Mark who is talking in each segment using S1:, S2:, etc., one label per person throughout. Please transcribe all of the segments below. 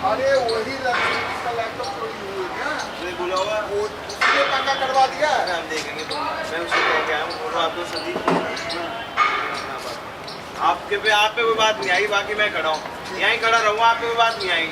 S1: अरे वही लैपटॉप चोरी हुई ना, बोला हुआ वो उसने पक्का करवा दिया। हम देखेंगे तो मैं उसको कह के आया हूँ, बोलो आपको सभी आपके पे आप पे कोई बात नहीं आई, बाकी मैं खड़ा हूँ यहीं खड़ा रहूँगा, आप पे कोई बात नहीं आई।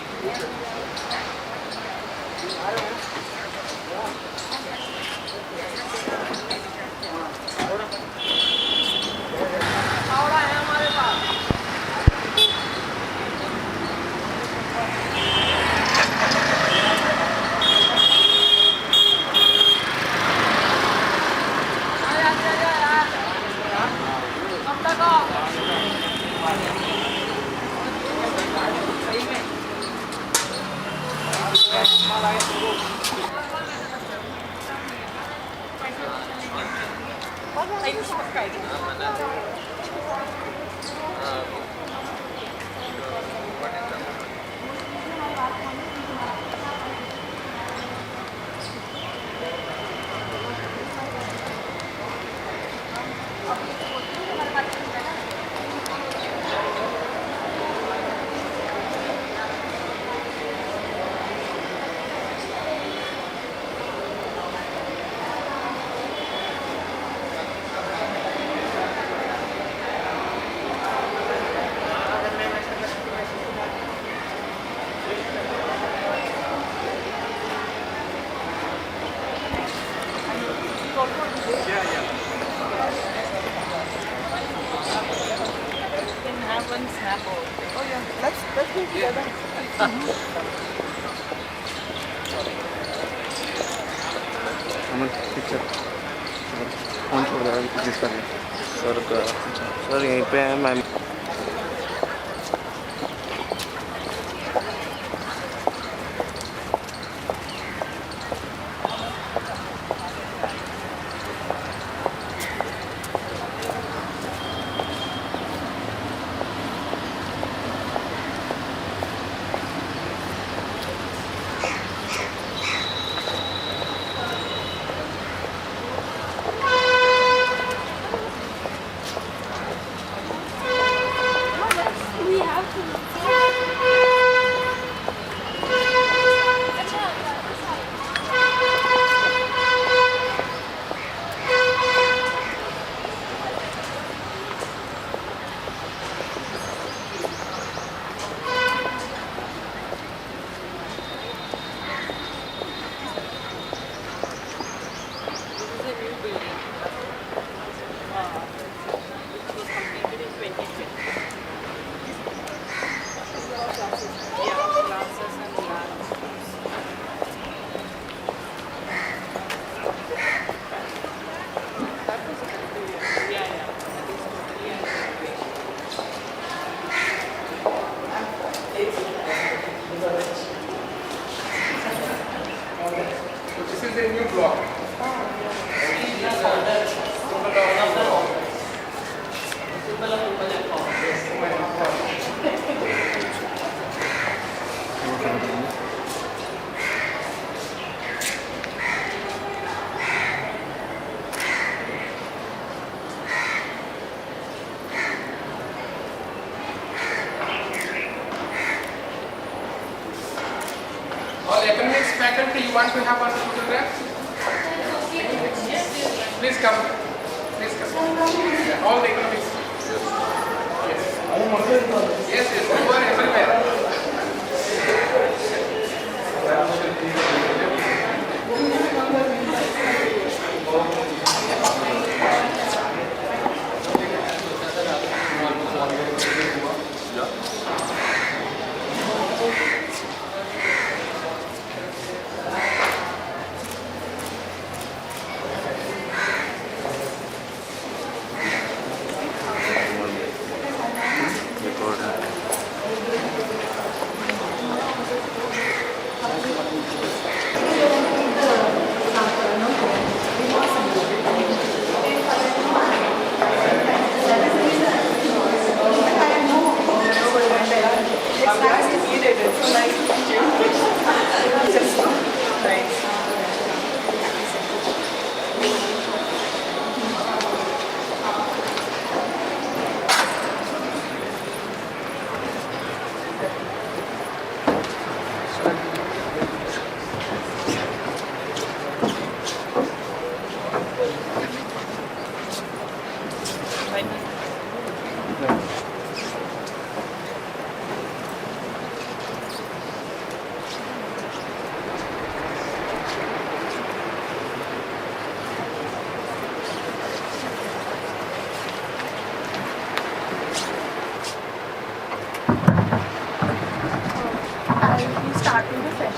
S1: सर यहीं पे है ma'am.
S2: Economics faculty, you want to have one photograph? Please come. Please come. Yeah, all the economics. Yes. Yes, yes. You are everywhere.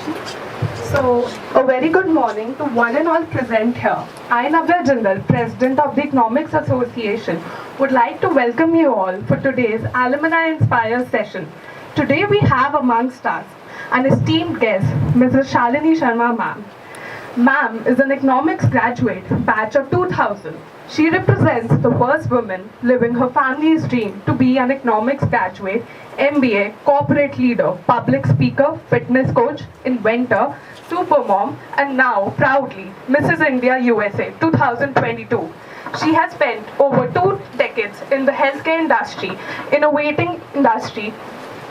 S3: So, a very good morning to one and all present here. I, Navya Jindal, President of the Economics Association, would like to welcome you all for today's Alumni Inspire session. Today we have amongst us an esteemed guest, Mrs. Shalini Sharma ma'am. Ma'am is an economics graduate, batch of 2000. She represents the first woman living her family's dream to be an economics graduate, MBA, corporate leader, public speaker, fitness coach, inventor, supermom, and now proudly Mrs. India USA 2022. She has spent over 2 decades in the healthcare industry, innovating industry,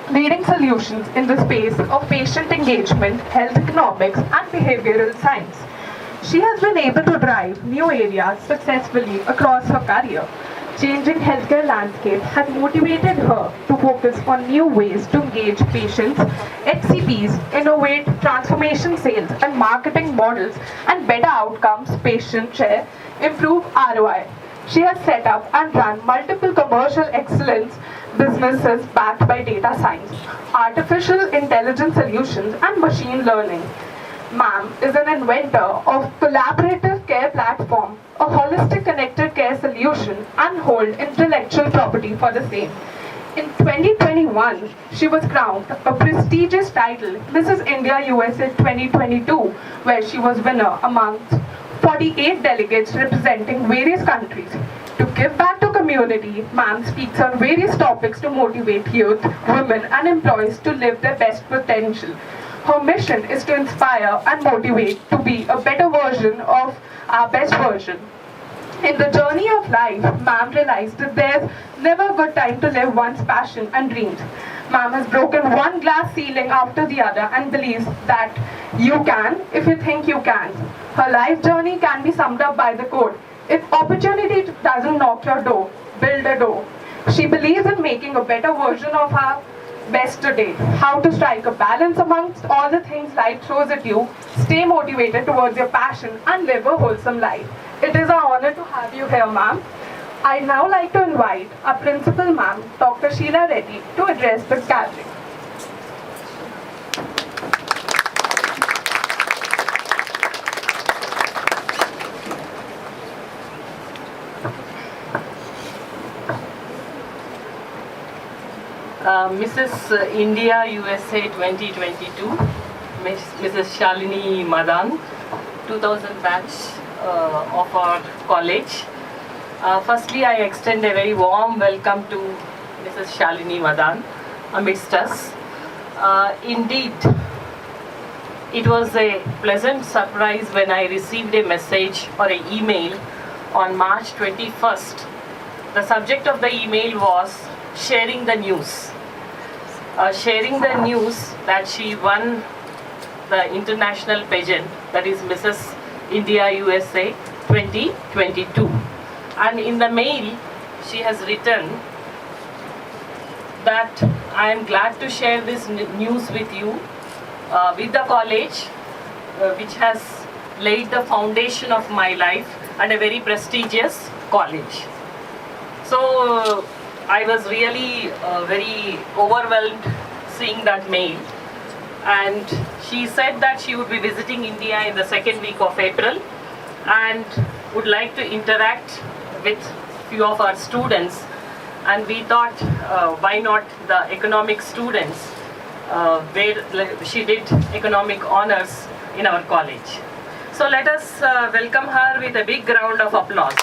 S3: leading solutions in the space of patient engagement, health economics, and behavioral science. She has been able to drive new areas successfully across her career. Changing healthcare landscape has motivated her to focus on new ways to engage patients, HCPs, innovate transformation sales and marketing models, and better outcomes, patient share, improve ROI. She has set up and run multiple commercial excellence businesses backed by data science, artificial intelligence solutions, and machine learning. Ma'am is an inventor of collaborative care platform, a holistic connected care solution, and hold intellectual property for the same. In 2021, she was crowned a prestigious title, Mrs. India USA 2022, where she was winner amongst 48 delegates representing various countries. To give back to community, ma'am speaks on various topics to motivate youth, women, and employees to live their best potential. Her mission is to inspire and motivate to be a better version of our best version. In the journey of life, ma'am realized that there's never a good time to live one's passion and dreams. Ma'am has broken one glass ceiling after the other and believes that you can if you think you can. Her life journey can be summed up by the quote, "If opportunity doesn't knock your door, build a door." She believes in making a better version of her best today. How to strike a balance amongst all the things life throws at you, stay motivated towards your passion, and live a wholesome life. It is an honor to have you here, ma'am. I'd now like to invite our principal, ma'am, Dr. Sheila Reddy, to address the gathering.
S4: Mrs. India USA 2022, Mrs. Shalini Madan, 2000 batch of our college. Firstly, I extend a very warm welcome to Mrs. Shalini Madan amidst us. Indeed, it was a pleasant surprise when I received a message or an email on March 21st. The subject of the email was sharing the news. Sharing the news that she won the international pageant, that is Mrs. India USA 2022. And in the mail, she has written that I am glad to share this news with you, with the college, which has laid the foundation of my life, and a very prestigious college. So I was really very overwhelmed seeing that mail, and she said that she would be visiting India in the second week of April and would like to interact with few of our students, and we thought why not the economic students, where she did economic honors in our college. So let us welcome her with a big round of applause.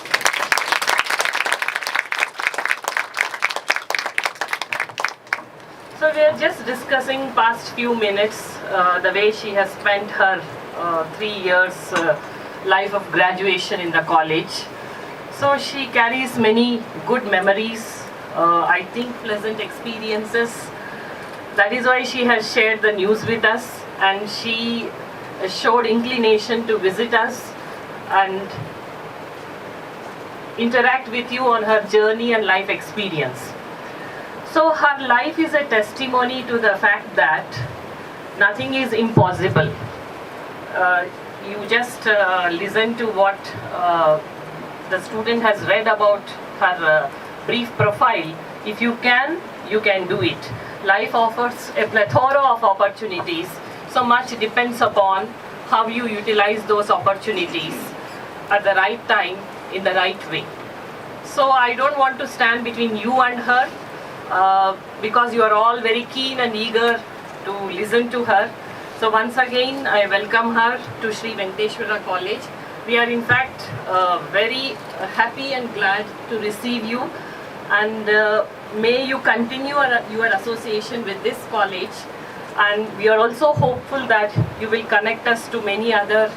S4: So we are just discussing past few minutes the way she has spent her 3 years life of graduation in the college. So she carries many good memories, I think pleasant experiences. That is why she has shared the news with us, and she showed inclination to visit us and interact with you on her journey and life experience. So her life is a testimony to the fact that nothing is impossible. You just listen to what the student has read about her brief profile. If you can do it. Life offers a plethora of opportunities. So much depends upon how you utilize those opportunities at the right time, in the right way. So I don't want to stand between you and her because you are all very keen and eager to listen to her. So once again, I welcome her to Sri Venkateshwara College. We are in fact very happy and glad to receive you, and may you continue your association with this college, and we are also hopeful that you will connect us to many other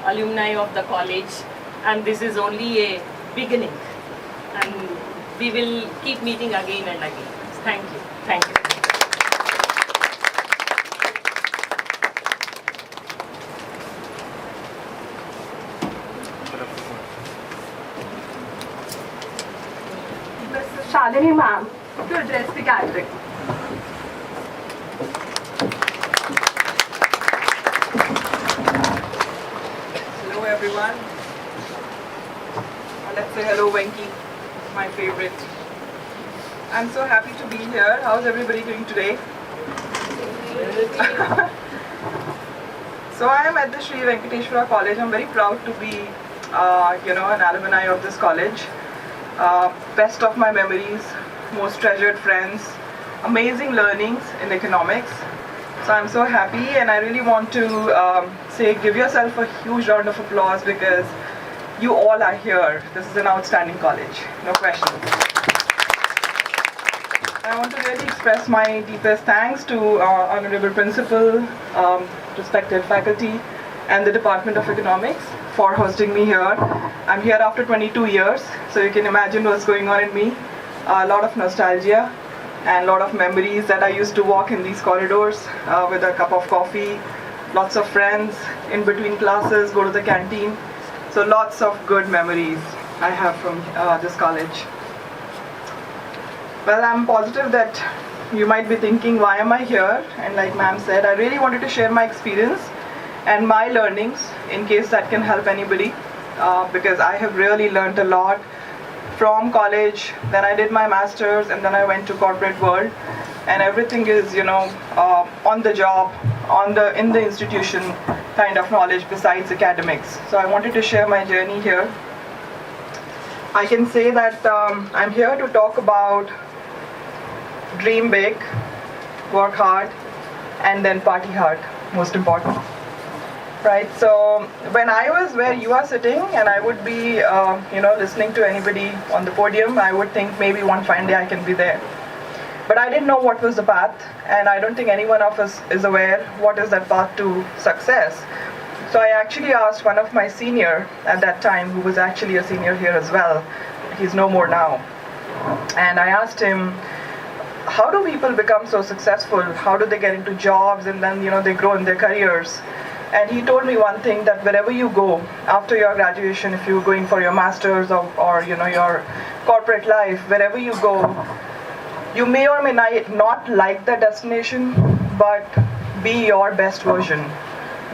S4: alumni of the college, and this is only a beginning, and we will keep meeting again and again. Thank you. Thank you.
S3: Mrs. Shalini ma'am to address the gathering.
S5: Hello everyone. Let's say hello Venki, my favorite. I'm so happy to be here. How's everybody doing today? So I am at the Sri Venkateshwara College. I'm very proud to be an alumni of this college. Best of my memories, most treasured friends, amazing learnings in economics. So I'm so happy, and I really want to give yourself a huge round of applause because you all are here. This is an outstanding college, no question. I want to really express my deepest thanks to Honorable Principal, respected faculty, and the Department of Economics for hosting me here. I'm here after 22 years, so you can imagine what's going on in me. A lot of nostalgia and a lot of memories that I used to walk in these corridors with a cup of coffee, lots of friends, in between classes, go to the canteen. So lots of good memories I have from this college. Well, I'm positive that you might be thinking, why am I here? And like ma'am said, I really wanted to share my experience and my learnings in case that can help anybody because I have really learned a lot from college. Then I did my master's, and then I went to corporate world, and everything is on the job, in the institution kind of knowledge besides academics. So I wanted to share my journey here. I can say that I'm here to talk about dream big, work hard, and then party hard, most important. Right, so when I was where you are sitting and I would be listening to anybody on the podium, I would think maybe one fine day I can be there. But I didn't know what was the path, and I don't think any one of us is aware what is that path to success. So I actually asked one of my senior at that time, who was actually a senior here as well, he's no more now, and I asked him, how do people become so successful? How do they get into jobs and then they grow in their careers? And he told me one thing, that wherever you go after your graduation, if you're going for your master's or your corporate life, wherever you go, you may or may not like the destination, but be your best version.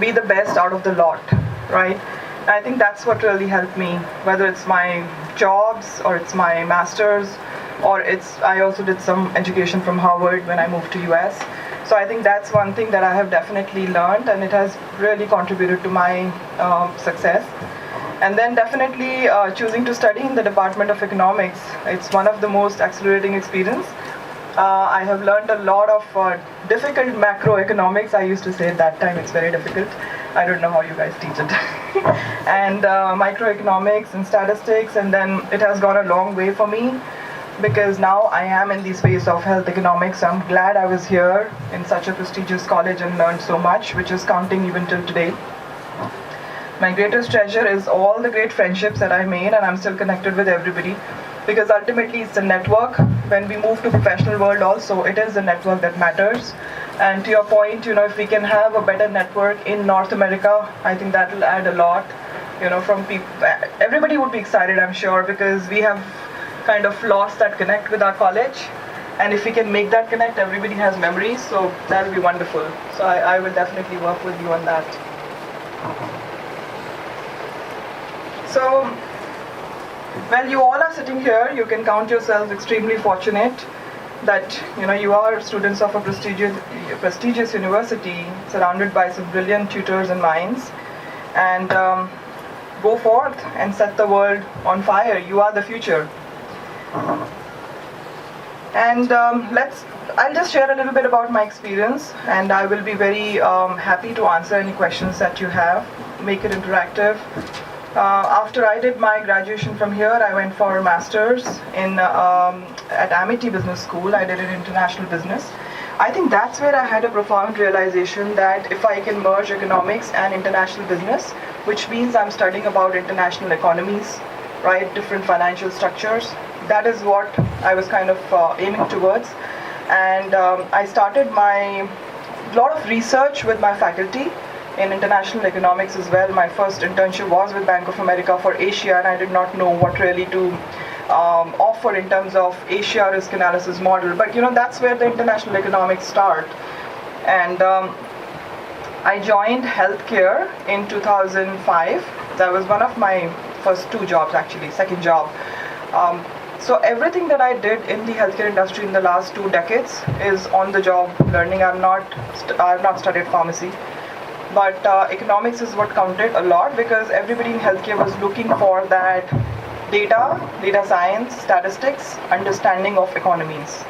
S5: Be the best out of the lot, right? And I think that's what really helped me, whether it's my jobs or it's my master's, or I also did some education from Harvard when I moved to US. So I think that's one thing that I have definitely learned, and it has really contributed to my success. And then definitely choosing to study in the Department of Economics, it's one of the most accelerating experience. I have learned a lot of difficult macroeconomics. I used to say at that time it's very difficult. I don't know how you guys teach it. And microeconomics and statistics, and then it has gone a long way for me, because now I am in the space of health economics. I'm glad I was here in such a prestigious college and learned so much, which is counting even till today. My greatest treasure is all the great friendships that I made, and I'm still connected with everybody, because ultimately it's a network. When we move to professional world also, it is the network that matters. And to your point, if we can have a better network in North America, I think that will add a lot, from people. Everybody would be excited, I'm sure, because we have kind of lost that connect with our college, and if we can make that connect, everybody has memories, so that will be wonderful. So I will definitely work with you on that. So, well, you all are sitting here, you can count yourselves extremely fortunate. that you are students of a prestigious university, surrounded by some brilliant tutors and minds, and go forth and set the world on fire. You are the future. And I'll just share a little bit about my experience, and I will be very happy to answer any questions that you have, make it interactive. After I did my graduation from here, I went for a master's at Amity Business School. I did it in international business. I think that's where I had a profound realization that if I can merge economics and international business, which means I'm studying about international economies, right, different financial structures, that is what I was kind of aiming towards. And I started my lot of research with my faculty in international economics as well. My first internship was with Bank of America for Asia, and I did not know what really to offer in terms of Asia risk analysis model. But that's where the international economics start. And I joined healthcare in 2005. That was one of my first two jobs, actually, second job. So everything that I did in the healthcare industry in the last 2 decades is on-the-job learning. I've not studied pharmacy. But economics is what counted a lot, because everybody in healthcare was looking for that data science, statistics, understanding of economies.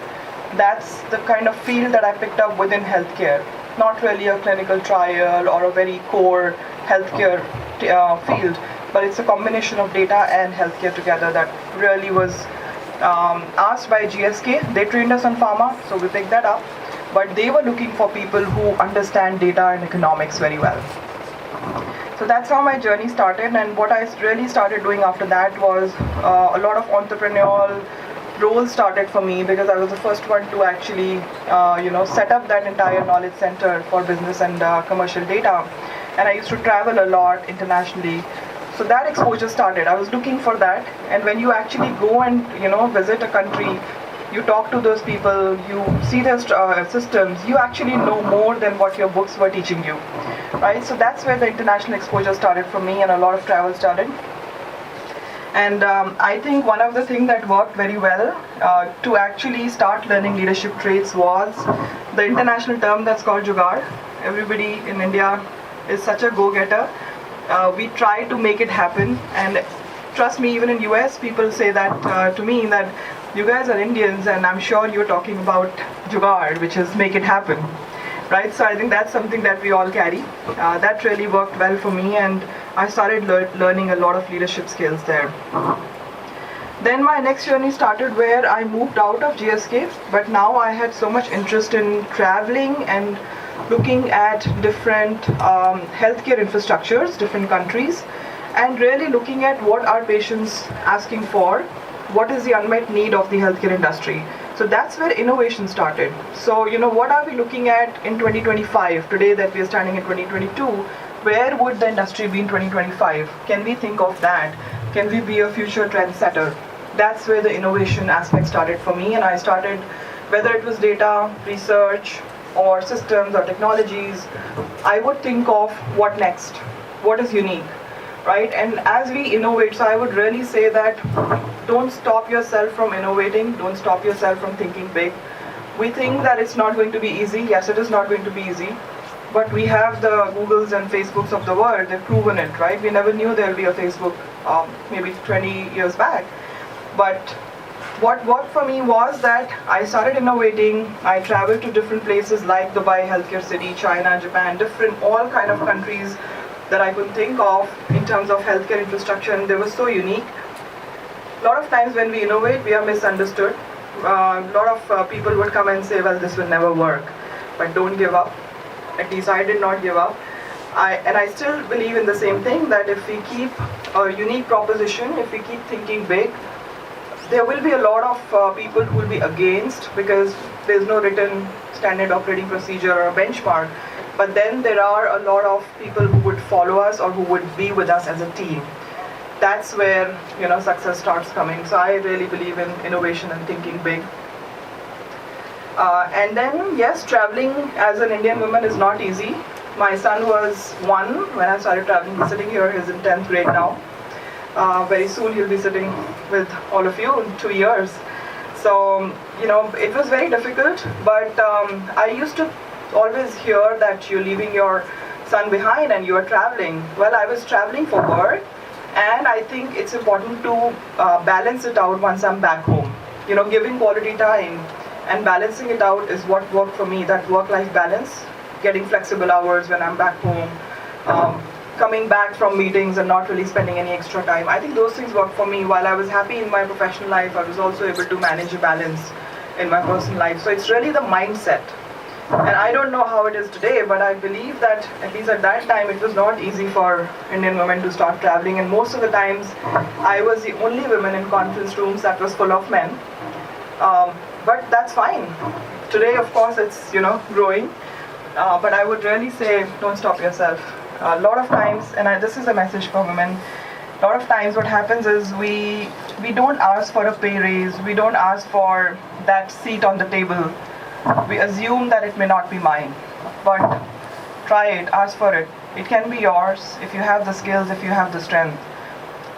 S5: That's the kind of field that I picked up within healthcare. Not really a clinical trial or a very core healthcare field, but it's a combination of data and healthcare together that really was asked by GSK. They trained us on pharma, so we picked that up. But they were looking for people who understand data and economics very well. So that's how my journey started, and what I really started doing after that was a lot of entrepreneurial roles started for me, because I was the first one to actually set up that entire knowledge center for business and commercial data. And I used to travel a lot internationally. So that exposure started. I was looking for that, and when you actually go and visit a country, you talk to those people, you see their systems, you actually know more than what your books were teaching you, right? So that's where the international exposure started for me, and a lot of travel started. And I think one of the things that worked very well to actually start learning leadership traits was the international term that's called jugaad. Everybody in India is such a go-getter. We try to make it happen, and trust me, even in US, people say that to me, that you guys are Indians, and I'm sure you're talking about jugaad, which is make it happen, right? So I think that's something that we all carry. That really worked well for me, and I started learning a lot of leadership skills there. Then my next journey started where I moved out of GSK, but now I had so much interest in traveling and looking at different healthcare infrastructures, different countries, and really looking at what are patients asking for, what is the unmet need of the healthcare industry. So that's where innovation started. So what are we looking at in 2025, today that we are standing in 2022, where would the industry be in 2025? Can we think of that? Can we be a future trendsetter? That's where the innovation aspect started for me, and I started, whether it was data, research, or systems or technologies, I would think of what next, what is unique, right? And as we innovate, so I would really say that don't stop yourself from innovating, don't stop yourself from thinking big. We think that it's not going to be easy. Yes, it is not going to be easy, but we have the Googles and Facebooks of the world. They've proven it, right? We never knew there would be a Facebook maybe 20 years back. But what worked for me was that I started innovating. I traveled to different places like Dubai, Healthcare City, China, Japan, different, all kind of countries that I could think of in terms of healthcare infrastructure, and they were so unique. A lot of times when we innovate, we are misunderstood. A lot of people would come and say, well, this will never work, but don't give up. At least I did not give up. And I still believe in the same thing, that if we keep a unique proposition, if we keep thinking big, there will be a lot of people who will be against, because there's no written standard operating procedure or a benchmark. But then there are a lot of people who would follow us or who would be with us as a team. That's where success starts coming. So I really believe in innovation and thinking big. And then yes, traveling as an Indian woman is not easy. My son was 1 when I started traveling. He's sitting here. He's in 10th grade now. Very soon he'll be sitting with all of you in 2 years. So, it was very difficult, but I used to always hear that you're leaving your son behind and you are traveling. Well, I was traveling for work, and I think it's important to balance it out once I'm back home. Giving quality time and balancing it out is what worked for me, that work-life balance, getting flexible hours when I'm back home, coming back from meetings and not really spending any extra time. I think those things worked for me. While I was happy in my professional life, I was also able to manage a balance in my personal life. So it's really the mindset. And I don't know how it is today, but I believe that at least at that time it was not easy for Indian women to start traveling, and most of the times I was the only woman in conference rooms that was full of men. But that's fine. Today, of course, it's growing. But I would really say, don't stop yourself. A lot of times, and this is a message for women, a lot of times what happens is we don't ask for a pay raise, we don't ask for that seat on the table. We assume that it may not be mine, but try it, ask for it. It can be yours if you have the skills, if you have the strength.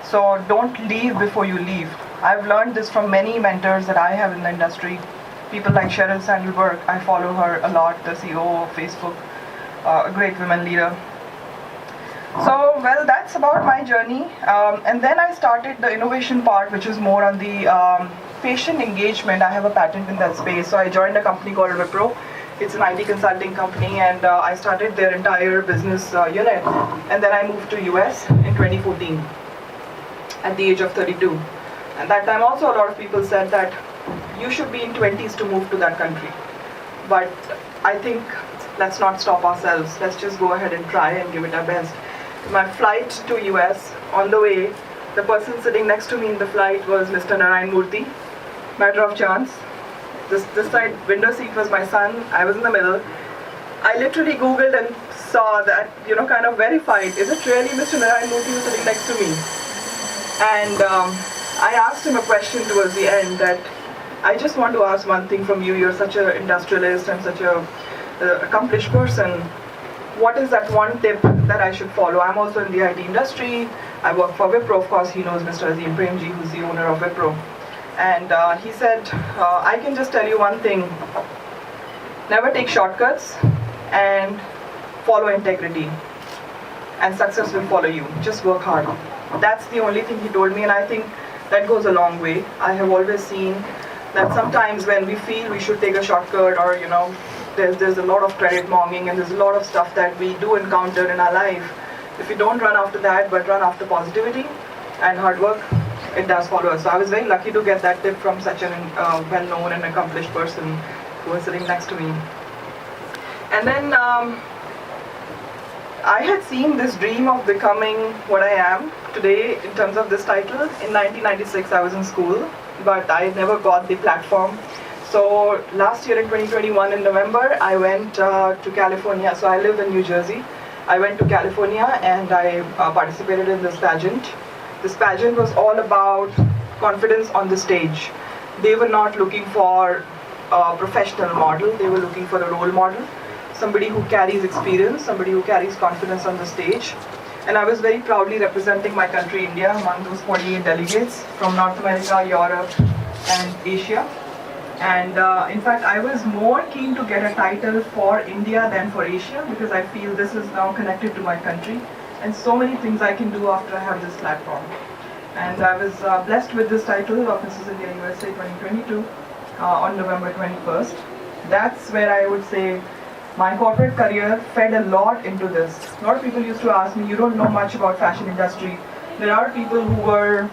S5: So don't leave before you leave. I've learned this from many mentors that I have in the industry. People like Sheryl Sandberg, I follow her a lot, the CEO of Facebook, a great women leader. So, well, that's about my journey. And then I started the innovation part, which is more on the patient engagement. I have a patent in that space. So I joined a company called Wipro. It's an IT consulting company, and I started their entire business unit. And then I moved to US in 2014 at the age of 32. And that time also a lot of people said that you should be in 20s to move to that country. But I think let's not stop ourselves. Let's just go ahead and try and give it our best. My flight to US, on the way, the person sitting next to me in the flight was Mr. Narayan Murthy. Matter of chance. This side window seat was my son. I was in the middle. I literally Googled and saw that, kind of verified, is it really Mr. Narayan Murthy who's sitting next to me? And I asked him a question towards the end that, I just want to ask one thing from you. You're such an industrialist and such a accomplished person. What is that one tip that I should follow? I'm also in the IT industry. I work for Wipro. Of course, he knows Mr. Azim Premji, who's the owner of Wipro. And he said, I can just tell you one thing. Never take shortcuts and follow integrity. And success will follow you. Just work hard. That's the only thing he told me, and I think that goes a long way. I have always seen that sometimes when we feel we should take a shortcut, or there's a lot of credit monging and there's a lot of stuff that we do encounter in our life. If we don't run after that but run after positivity and hard work, it does follow us. So I was very lucky to get that tip from such an well-known and accomplished person who was sitting next to me. And then I had seen this dream of becoming what I am today in terms of this title. In 1996 I was in school, but I never got the platform. So last year in 2021 in November, I went to California. So I live in New Jersey. I went to California and I participated in this pageant. This pageant was all about confidence on the stage. They were not looking for a professional model. They were looking for a role model. Somebody who carries experience, somebody who carries confidence on the stage. And I was very proudly representing my country, India, among those 48 delegates from North America, Europe, and Asia. And in fact, I was more keen to get a title for India than for Asia, because I feel this is now connected to my country, and so many things I can do after I have this platform. And I was blessed with this title of Mrs. India USA 2022 on November 21st. That's where I would say my corporate career fed a lot into this. A lot of people used to ask me, you don't know much about fashion industry. There are people who were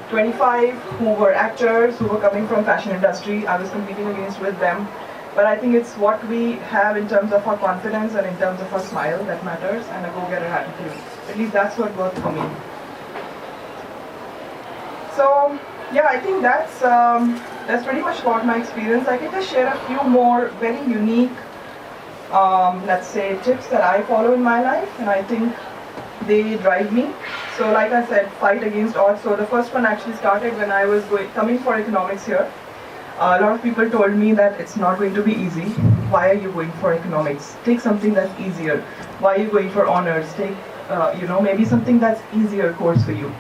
S5: 25, who were actors, who were coming from fashion industry. I was competing against with them. But I think it's what we have in terms of our confidence and in terms of our smile that matters, and a go-getter attitude. At least that's what worked for me. So yeah, I think that's pretty much about my experience. I can just share a few more very unique, let's say, tips that I follow in my life, and I think they drive me. So like I said, fight against odds. So the first one actually started when I was coming for economics here. A lot of people told me that it's not going to be easy. Why are you going for economics? Take something that's easier. Why are you going for honors? Take, maybe something that's easier course for you.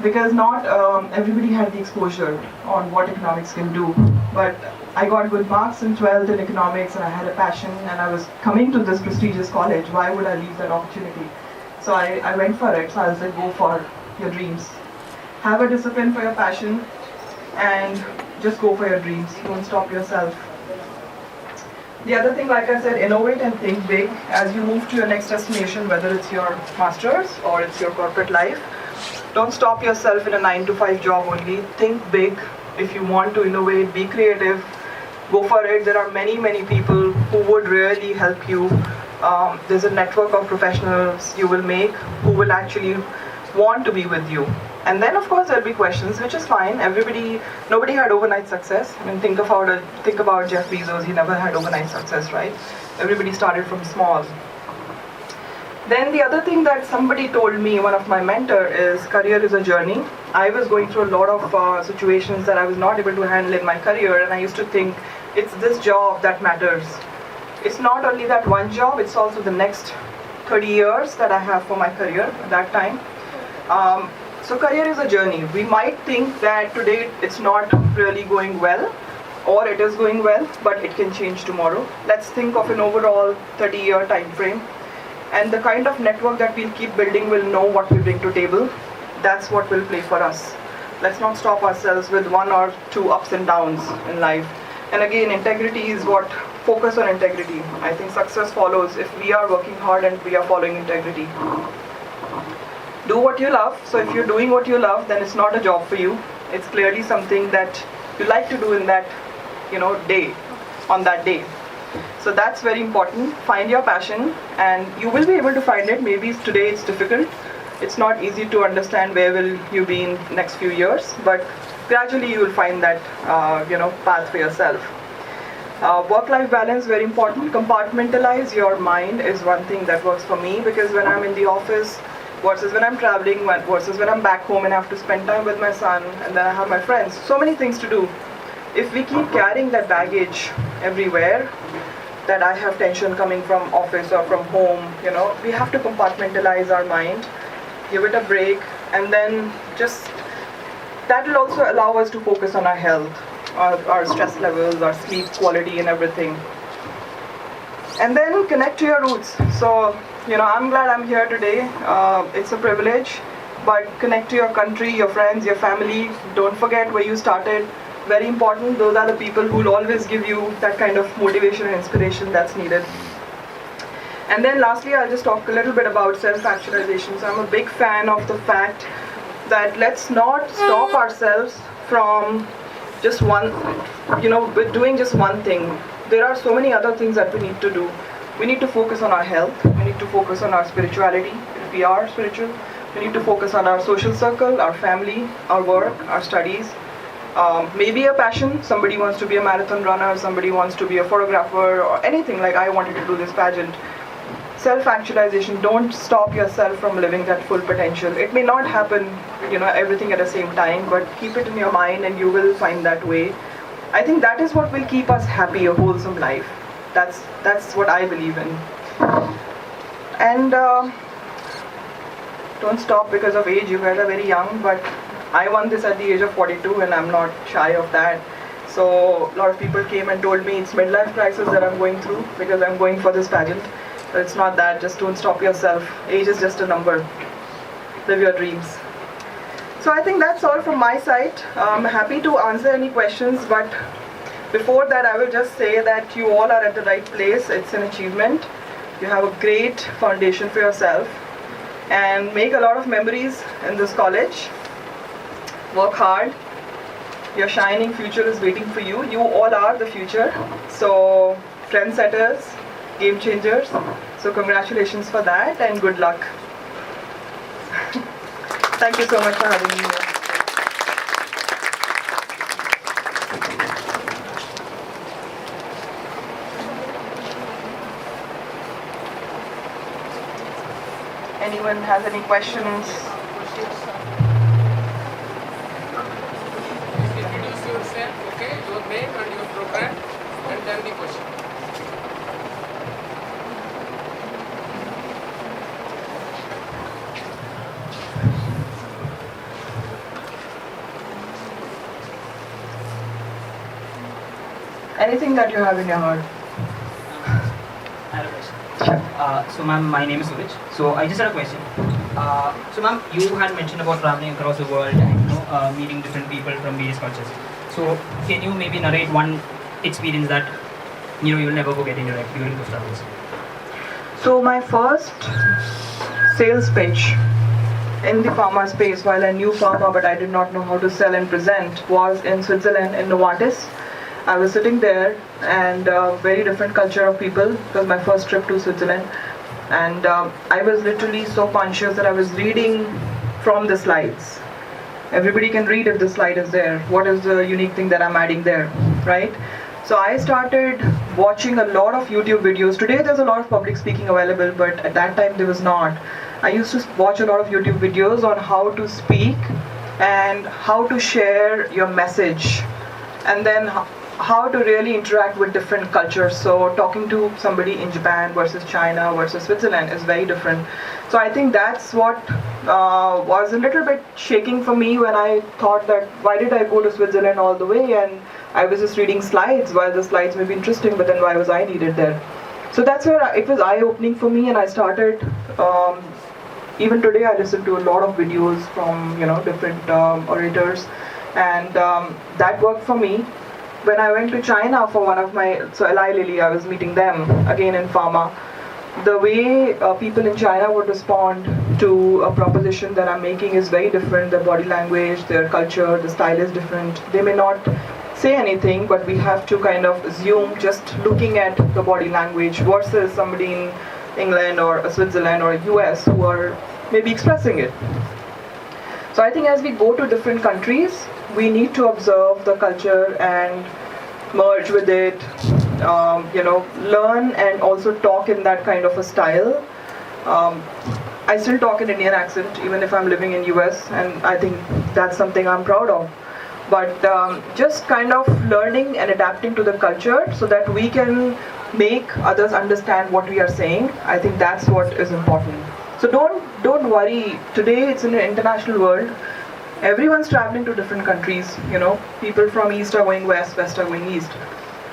S5: because not everybody had the exposure on what economics can do. But I got good marks in 12th in economics, and I had a passion, and I was coming to this prestigious college. Why would I leave that opportunity? So I went for it. So I said, go for your dreams. Have a discipline for your passion, and just go for your dreams. Don't stop yourself. The other thing, like I said, innovate and think big as you move to your next destination, whether it's your master's or it's your corporate life. Don't stop yourself in a 9-to-5 job only. Think big. If you want to innovate, be creative, go for it. There are many, many people who would really help you. There's a network of professionals you will make who will actually want to be with you. And then, of course, there'll be questions, which is fine. Nobody had overnight success. I mean, think about Jeff Bezos. He never had overnight success, right? Everybody started from small. Then the other thing that somebody told me, one of my mentor, is career is a journey. I was going through a lot of situations that I was not able to handle in my career, and I used to think it's this job that matters. It's not only that one job, it's also the next 30 years that I have for my career at that time. So career is a journey. We might think that today it's not really going well, or it is going well, but it can change tomorrow. Let's think of an overall 30-year time frame. And the kind of network that we'll keep building will know what we bring to table. That's what will play for us. Let's not stop ourselves with 1 or 2 ups and downs in life. And again, integrity is what, focus on integrity. I think success follows if we are working hard and we are following integrity. Do what you love. So if you're doing what you love, then it's not a job for you. It's clearly something that you like to do in that, day, on that day. So that's very important. Find your passion, and you will be able to find it. Maybe today it's difficult. It's not easy to understand where will you be in next few years, but gradually you will find that, path for yourself. Work-life balance, very important. Compartmentalize your mind is one thing that works for me, because when I'm in the office versus when I'm traveling versus when I'm back home and have to spend time with my son, and then I have my friends, so many things to do. If we keep carrying that baggage everywhere, that I have tension coming from office or from home, we have to compartmentalize our mind, give it a break, and then that will also allow us to focus on our health, our stress levels, our sleep quality and everything. And then connect to your roots. So, I'm glad I'm here today. It's a privilege, but connect to your country, your friends, your family. Don't forget where you started. Very important. Those are the people who will always give you that kind of motivation and inspiration that's needed. And then lastly, I'll just talk a little bit about self-actualization. So I'm a big fan of the fact that let's not stop ourselves from just with doing just one thing. There are so many other things that we need to do. We need to focus on our health. We need to focus on our spirituality, if we are spiritual. We need to focus on our social circle, our family, our work, our studies. Maybe a passion. Somebody wants to be a marathon runner, somebody wants to be a photographer, or anything, like I wanted to do this pageant. Self-actualization. Don't stop yourself from living that full potential. It may not happen, everything at the same time, but keep it in your mind and you will find that way. I think that is what will keep us happy, a wholesome life. That's what I believe in. And don't stop because of age. You guys are very young, but I won this at the age of 42 and I'm not shy of that. So a lot of people came and told me it's midlife crisis that I'm going through because I'm going for this pageant. But it's not that. Just don't stop yourself. Age is just a number. Live your dreams. So I think that's all from my side. I'm happy to answer any questions, but before that I will just say that you all are at the right place. It's an achievement. You have a great foundation for yourself and make a lot of memories in this college. Work hard. Your shining future is waiting for you. You all are the future. So trendsetters, game changers. So congratulations for that and good luck. Thank you so much for having me here. Anyone has any questions?
S2: Introduce yourself, okay? Your name and your program, and then the question.
S5: anything that you have in your heart.
S6: I have a question. So ma'am, my name is Suraj. So I just had a question. So ma'am, you had mentioned about traveling across the world and meeting different people from various cultures. So can you maybe narrate one experience that you'll never forget in your life during those travels?
S5: So my first sales pitch in the pharma space, while I knew pharma but I did not know how to sell and present, was in Switzerland in Novartis. I was sitting there and very different culture of people. It was my first trip to Switzerland, and I was literally so conscious that I was reading from the slides. Everybody can read if the slide is there. What is the unique thing that I'm adding there, right? So I started watching a lot of YouTube videos. Today there's a lot of public speaking available, but at that time there was not. I used to watch a lot of YouTube videos on how to speak and how to share your message, and then how to really interact with different cultures. So talking to somebody in Japan versus China versus Switzerland is very different. So I think that's what was a little bit shaking for me when I thought that why did I go to Switzerland all the way and I was just reading slides. While the slides may be interesting, but then why was I needed there? So that's where it was eye-opening for me, and I started. Even today, I listen to a lot of videos from different orators, and that worked for me. When I went to China for one of my, so Eli Lilly, I was meeting them again in pharma. The way people in China would respond to a proposition that I'm making is very different. Their body language, their culture, the style is different. They may not say anything, but we have to kind of assume just looking at the body language versus somebody in England or Switzerland or US who are maybe expressing it. So I think as we go to different countries, we need to observe the culture and merge with it, learn and also talk in that kind of a style. I still talk in Indian accent even if I'm living in US, and I think that's something I'm proud of. But just kind of learning and adapting to the culture so that we can make others understand what we are saying. I think that's what is important. So don't worry. Today it's in an international world. Everyone's traveling to different countries. People from east are going west, west are going east.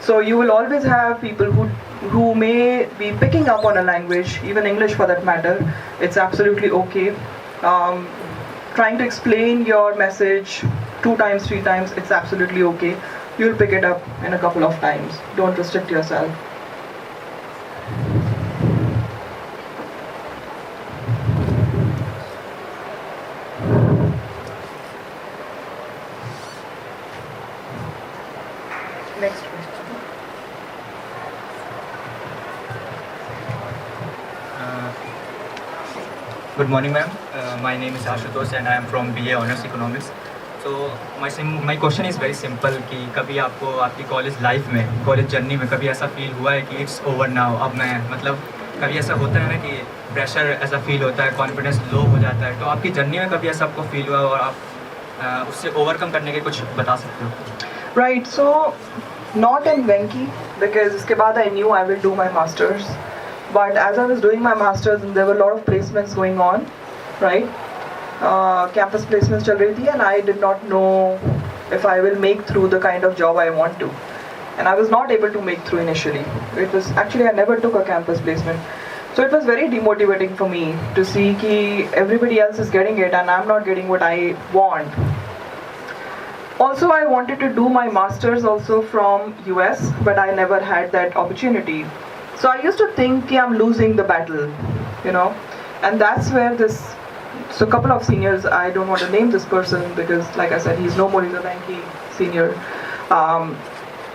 S5: So you will always have people who may be picking up on a language, even English for that matter. It's absolutely okay. Trying to explain your message 2 times, 3 times, it's absolutely okay. You'll pick it up in a couple of times. Don't restrict yourself. Next question.
S7: Good morning, ma'am. My name is Ashutosh and I am from BA Honors Economics. So my question is very simple कि कभी आपको आपकी college life में, college journey में कभी ऐसा feel हुआ है कि इट्स ओवर नाउ, अब मैं मतलब कभी ऐसा होता है ना कि प्रेशर ऐसा फील होता है, कॉन्फिडेंस लो हो जाता है, तो आपकी जर्नी में कभी ऐसा आपको फील हुआ और आप उससे ओवरकम करने के कुछ बता सकते हो?
S5: Right, so not in Venki, because इसके बाद I knew I will do my masters. But as I was doing my masters, there were a lot of placements going on, right? Campus placements चल रही थी, and I did not know if I will make through the kind of job I want to. And I was not able to make through initially. It was actually, I never took a campus placement. So it was very demotivating for me to see कि everybody else is getting it and I'm not getting what I want. Also, I wanted to do my masters also from US, but I never had that opportunity. So I used to think I'm losing the battle, and that's where so a couple of seniors, I don't want to name this person because like I said, he's no more, he's a Venki senior.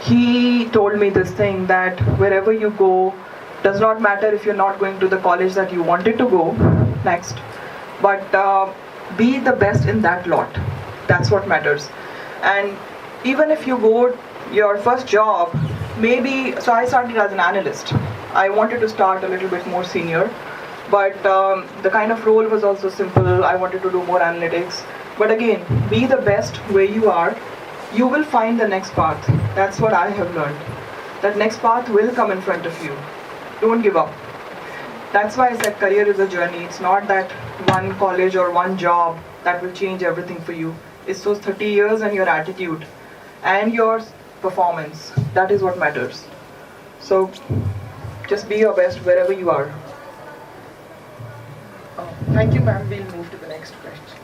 S5: He told me this thing that wherever you go, does not matter if you're not going to the college that you wanted to go next, but be the best in that lot. That's what matters. And even if you go your first job, maybe, so I started as an analyst. I wanted to start a little bit more senior, but the kind of role was also simple. I wanted to do more analytics. But again, be the best where you are. You will find the next path. That's what I have learned. That next path will come in front of you. Don't give up. That's why I said career is a journey. It's not that one college or one job that will change everything for you. It's those 30 years and your attitude and your performance. That is what matters. So just be your best wherever you are. Thank you, ma'am. We'll move to the next question.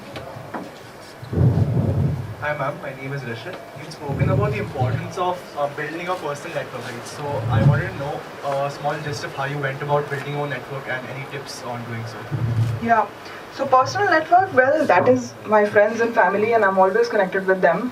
S8: Hi ma'am, my name is Rishit. You've spoken about the importance of building a personal network, right? So I wanted to know a small gist of how you went about building your network and any tips on doing so.
S5: Yeah. So personal network, well, that is my friends and family, and I'm always connected with them.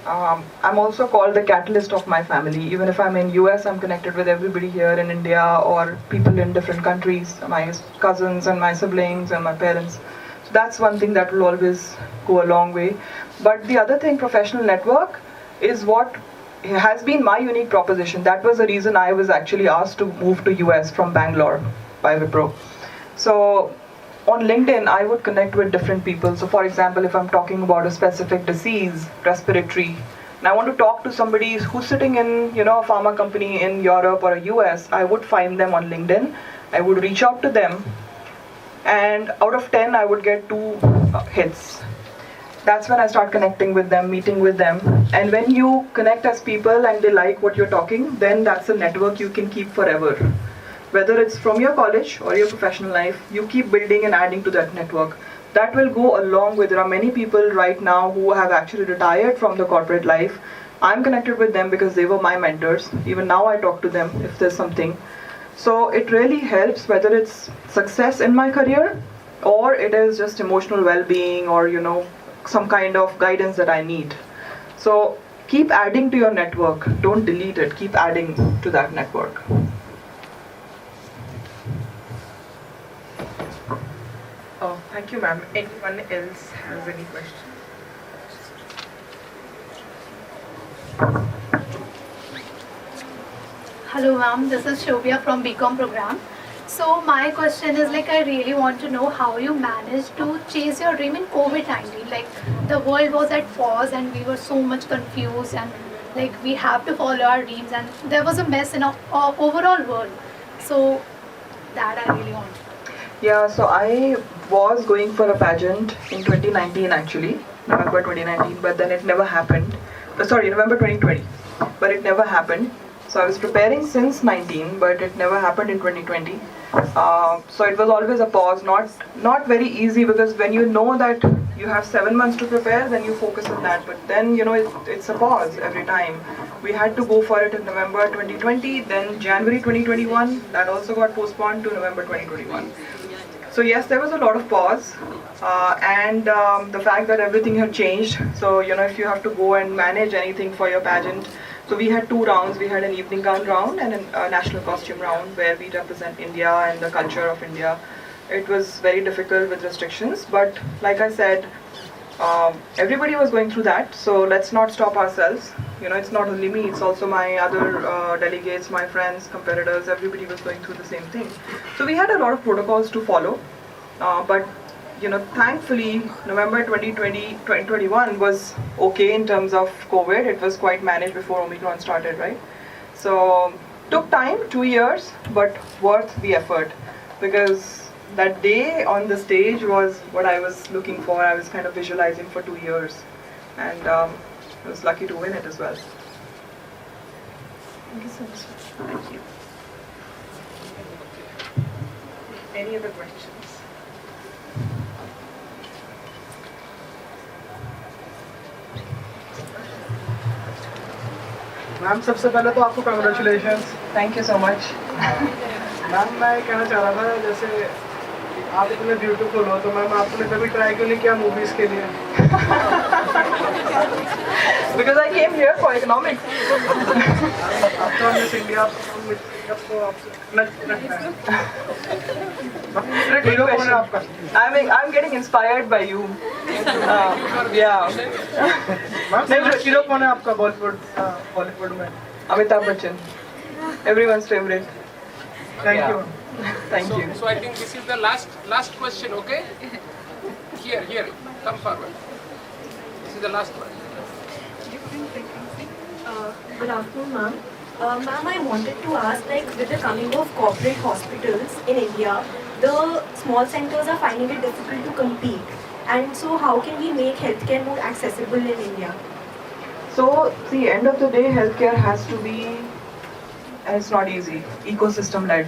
S5: I'm also called the catalyst of my family. Even if I'm in US, I'm connected with everybody here in India or people in different countries, my cousins and my siblings and my parents. So that's one thing that will always go a long way. But the other thing, professional network, is what has been my unique proposition. That was the reason I was actually asked to move to US from Bangalore by Wipro. So on LinkedIn, I would connect with different people. So for example, if I'm talking about a specific disease, respiratory, and I want to talk to somebody who's sitting in, a pharma company in Europe or US, I would find them on LinkedIn. I would reach out to them, and out of 10, I would get 2 hits. That's when I start connecting with them, meeting with them. And when you connect as people and they like what you're talking, then that's a network you can keep forever. Whether it's from your college or your professional life, you keep building and adding to that network. That will go a long way. There are many people right now who have actually retired from the corporate life. I'm connected with them because they were my mentors. Even now I talk to them if there's something. So it really helps, whether it's success in my career or it is just emotional well-being or, some kind of guidance that I need. So keep adding to your network. Don't delete it. Keep adding to that network. Oh, thank you, ma'am. Anyone else has any questions?
S9: Hello ma'am, this is Shobya from BCom program. So my question is I really want to know how you managed to chase your dream in COVID-19. The world was at pause and we were so much confused and we have to follow our dreams and there was a mess in our overall world. So that I really want.
S5: Yeah, so I was going for a pageant in 2019 actually, November 2019, but then it never happened. November 2020, but it never happened. So I was preparing since 19, but it never happened in 2020. So it was always a pause, not very easy, because when you know that you have 7 months to prepare, then you focus on that. But then it's a pause every time. We had to go for it in November 2020, then January 2021. That also got postponed to November 2021. So yes, there was a lot of pause, and the fact that everything had changed. So if you have to go and manage anything for your pageant. So we had 2 rounds. We had an evening gown round and a national costume round where we represent India and the culture of India. It was very difficult with restrictions, but like I said, everybody was going through that. So let's not stop ourselves. It's not only me, it's also my other delegates, my friends, competitors, everybody was going through the same thing. So we had a lot of protocols to follow, but thankfully, November 2021 was okay in terms of COVID. It was quite managed before Omicron started, right? So took time, 2 years, but worth the effort, because that day on the stage was what I was looking for. I was kind of visualizing for 2 years, and I was lucky to win it as well. Thank you so much. Thank you. Any other questions?
S2: Ma'am सबसे पहले तो आपको congratulations.
S5: Thank you so much.
S2: Ma'am मैं कहना चाह रहा था, जैसे आप इतने ब्यूटीफुल हो, तो मैम आपने कभी ट्राई क्यों नहीं किया मूवीज के लिए?
S5: Because I came here for economics.
S2: अब तो मिस इंडिया आपको हीरो कौन है आपका?
S5: I'm getting inspired by you. Yeah.
S2: Ma'am hero कौन है आपका बॉलीवुड में?
S5: Amitabh Bachchan. Everyone's favorite.
S2: Thank you.
S5: Thank you.
S10: So I think this is the last question, okay? Here, come forward. This is the last one.
S11: Good afternoon, ma'am. Ma'am, I wanted to ask, with the coming of corporate hospitals in India, the small centers are finding it difficult to compete. And so how can we make healthcare more accessible in India?
S5: So, see, end of the day, healthcare has to be, and it's not easy, ecosystem led.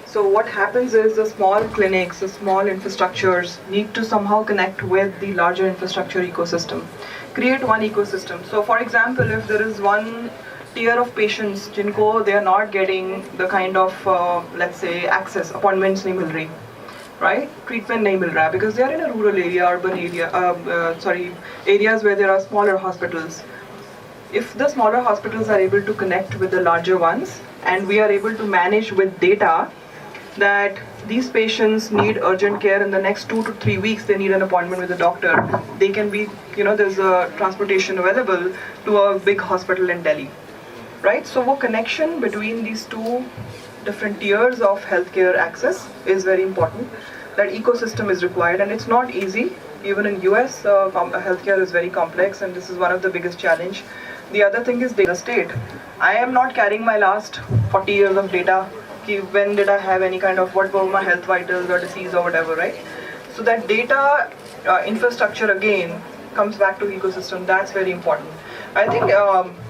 S5: So what happens is the small clinics, the small infrastructures need to somehow connect with the larger infrastructure ecosystem. Create one ecosystem. So for example, if there is one tier of patients jinko they are not getting the kind of let's say access, appointments nahi mil rahi, right? Treatment nahi mil raha because they are in a rural area, urban area, areas where there are smaller hospitals. If the smaller hospitals are able to connect with the larger ones and we are able to manage with data that these patients need urgent care in the next 2 to 3 weeks, they need an appointment with a doctor, they can be, there's a transportation available to a big hospital in Delhi, right? So a connection between these two different tiers of healthcare access is very important. That ecosystem is required and it's not easy. Even in US, healthcare is very complex and this is one of the biggest challenge. The other thing is data state. I am not carrying my last 40 years of data. When did I have any kind of, what were my health vitals or disease or whatever, right? So that data infrastructure again comes back to ecosystem. That's very important. I think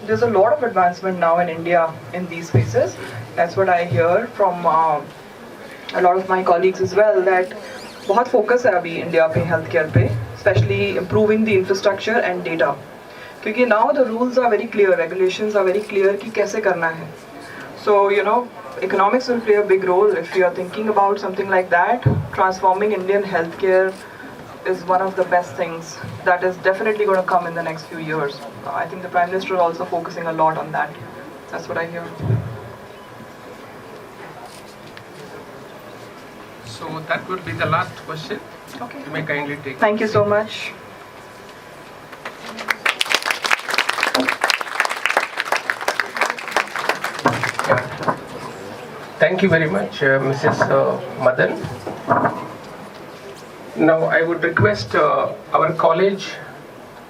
S5: there's a lot of advancement now in India in these spaces. That's what I hear from a lot of my colleagues as well, that बहुत focus है अभी India पे healthcare पे, especially improving the infrastructure and data. क्योंकि now the rules are very clear, regulations are very clear कि कैसे करना है. So economics will play a big role if you are thinking about something like that. Transforming Indian healthcare is one of the best things that is definitely going to come in the next few years. I think the Prime Minister is also focusing a lot on that. That's what I hear.
S10: So that would be the last question.
S5: Okay.
S10: You may kindly take.
S5: Thank you so much.
S10: Thank you very much, Mrs. Madan. Now I would request our college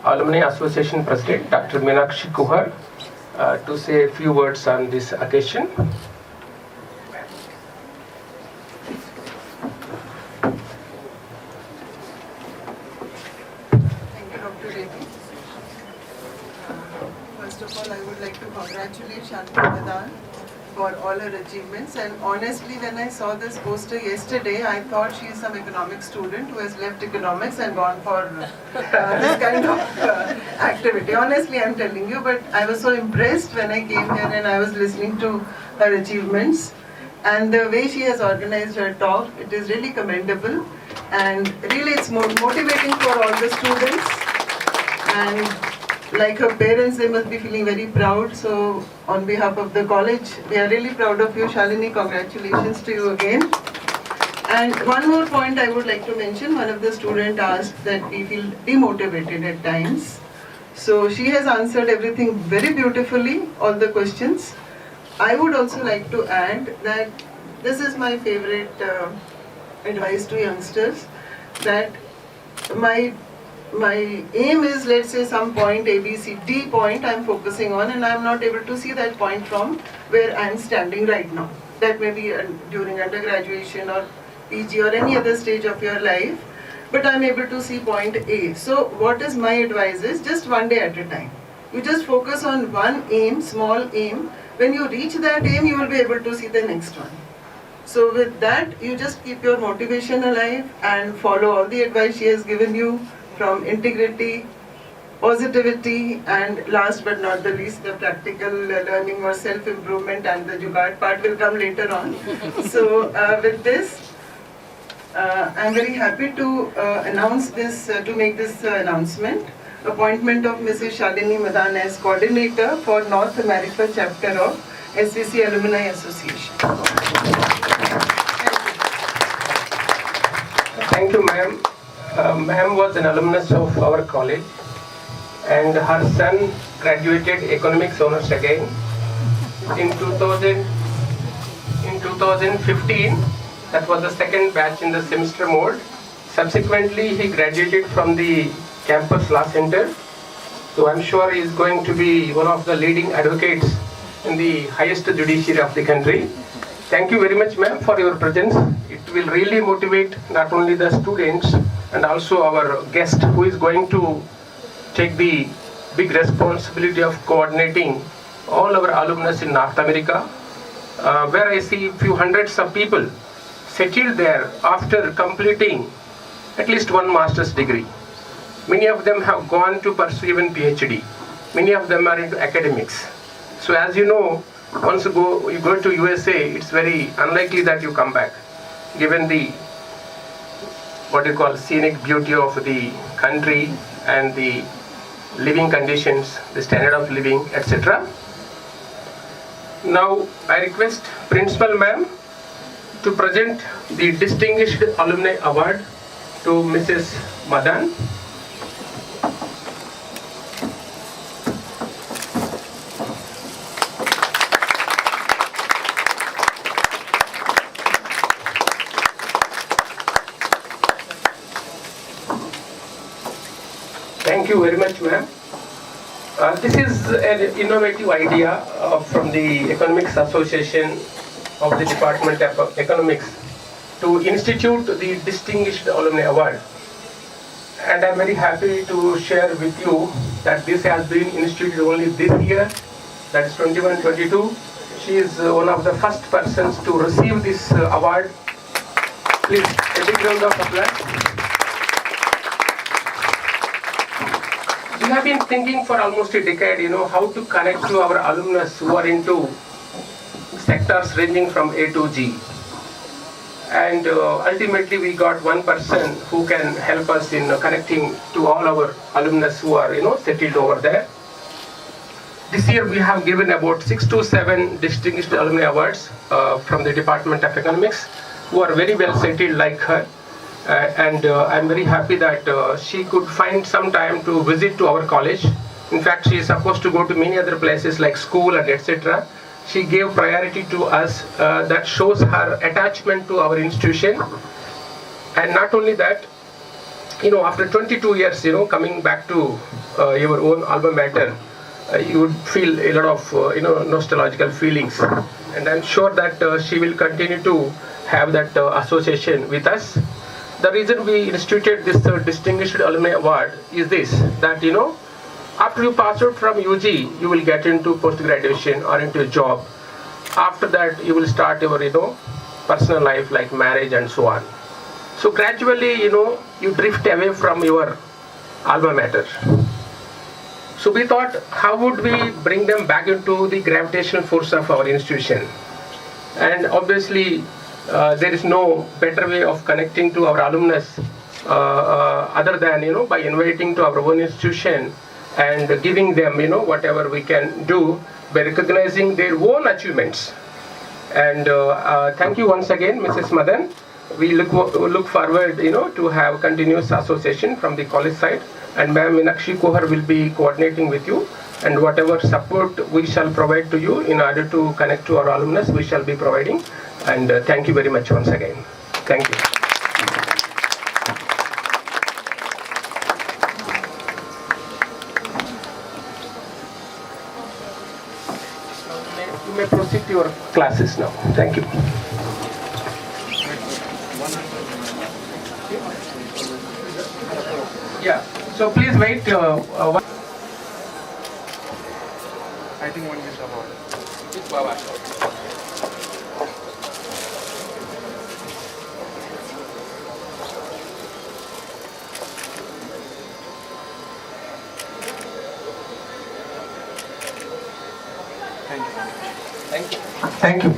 S10: Alumni Association President, Dr. Meenakshi Kuhar, to say a few words on this occasion.
S12: Thank you, Dr. Reddy. First of all, I would like to congratulate Shalini Madan for all her achievements, and honestly when I saw this poster yesterday I thought she is some economics student who has left economics and gone for this kind of activity. Honestly I'm telling you, but I was so impressed when I came here and I was listening to her achievements and the way she has organized her talk. It is really commendable and really it's motivating for all the students, and like her parents, they must be feeling very proud. So on behalf of the college, we are really proud of you, Shalini. Congratulations to you again. And one more point I would like to mention. One of the students asked that we feel demotivated at times. So she has answered everything very beautifully, all the questions. I would also like to add that this is my favorite advice to youngsters, that my aim is, let's say, some point A, B, C, D point I'm focusing on, and I'm not able to see that point from where I'm standing right now. That may be during undergraduation or PG or any other stage of your life, but I'm able to see point A. So what is my advice is just one day at a time. You just focus on one aim, small aim. When you reach that aim, you will be able to see the next one. So with that, you just keep your motivation alive and follow all the advice she has given you, from integrity, positivity, and last but not the least, the practical learning or self-improvement, and the jugaad part will come later on. So with this, I'm very happy to announce this, to make this announcement. Appointment of Mrs. Shalini Madan as coordinator for North America chapter of SCC Alumni Association.
S10: Thank you, ma'am. Ma'am was an alumnus of our college and her son graduated economics honors again in 2015. That was the second batch in the semester mode. Subsequently, he graduated from the campus law center. So I'm sure he is going to be one of the leading advocates in the highest judiciary of the country. Thank you very much, ma'am, for your presence. It will really motivate not only the students and also our guest who is going to take the big responsibility of coordinating all our alumnus in North America, where I see few hundreds of people settled there after completing at least one master's degree. Many of them have gone to pursue even PhD. Many of them are into academics. So as you know, once you go to USA, it's very unlikely that you come back, given the what you call scenic beauty of the country and the living conditions, the standard of living, etc. Now I request Principal Ma'am to present the Distinguished Alumni Award to Mrs. Madan. Thank you very much, ma'am. This is an innovative idea from the Economics Association of the Department of Economics to institute the Distinguished Alumni Award. And I'm very happy to share with you that this has been instituted only this year, that is 21-22. She is one of the first persons to receive this award. Please, a big round of applause. We have been thinking for almost a decade, how to connect to our alumnus who are into sectors ranging from A to G. And ultimately we got one person who can help us in connecting to all our alumnus who are, settled over there. This year we have given about 6 to 7 distinguished alumni awards from the Department of Economics who are very well settled like her. And I'm very happy that she could find some time to visit to our college. In fact, she is supposed to go to many other places like school and etc. She gave priority to us. That shows her attachment to our institution. And not only that, after 22 years, coming back to your own alma mater, you would feel a lot of, nostalgical feelings. And I'm sure that she will continue to have that association with us. The reason we instituted this Distinguished Alumni Award is this, that after you pass out from UG, you will get into post-graduation or into a job. After that, you will start your personal life like marriage and so on. So gradually, you drift away from your alma mater. So we thought, how would we bring them back into the gravitational force of our institution? And obviously, there is no better way of connecting to our alumnus other than by inviting to our own institution and giving them whatever we can do by recognizing their own achievements. And thank you once again, Mrs. Madan. We look forward to have continuous association from the college side, and Ma'am Meenakshi Kohar will be coordinating with you, and whatever support we shall provide to you in order to connect to our alumnus, we shall be providing. And thank you very much once again. Thank you. You may proceed to your classes now. Thank you. Yeah. So please wait.
S2: I think one is about.
S10: Thank you. Thank you.